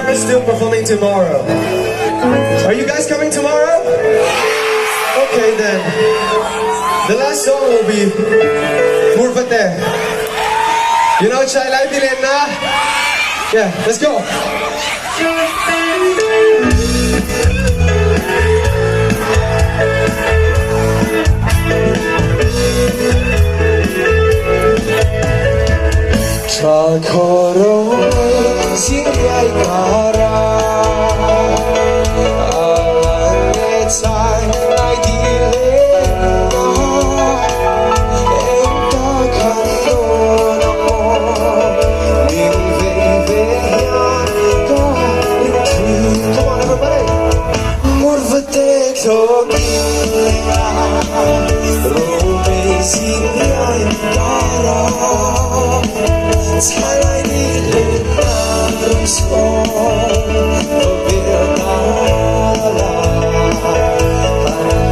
are still performing tomorrow. Are you guys coming tomorrow? Okay then. The last song will be Murvate. You know Chai Lai Bilin na? Yeah, let's go. Chakoro singyay kara Alanget say ay dilin Enta kanon ako Ning veiveyan ka Come on everybody Murvate kogila Rumay singyay kara Sai lai đi lên nam sông Việt Nam là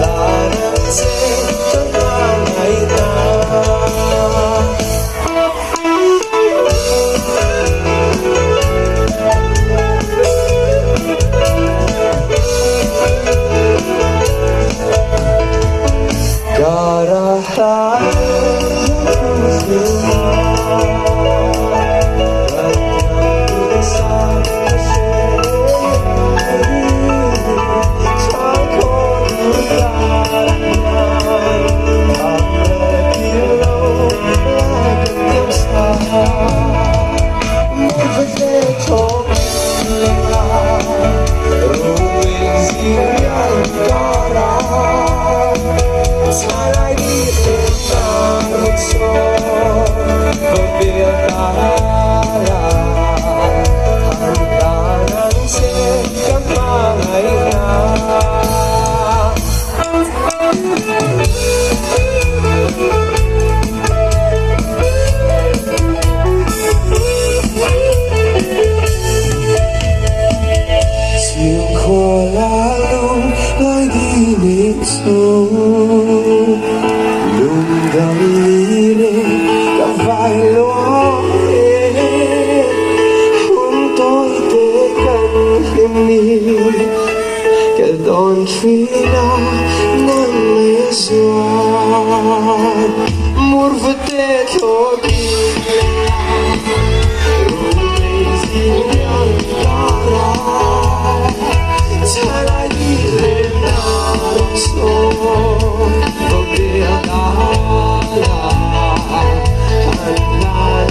năm sẽ trong ngày ta Gara Đón Trina nắng mê xuân một vật tê thôi lại đi lên nam sông và bia đá là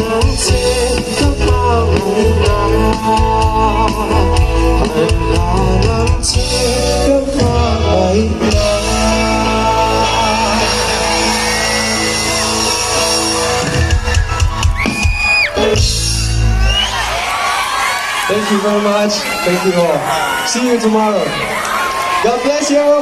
nắng trên các bao ngày là nắng trên các bao ngày Thank you very much. Thank you all. See you tomorrow. God bless you.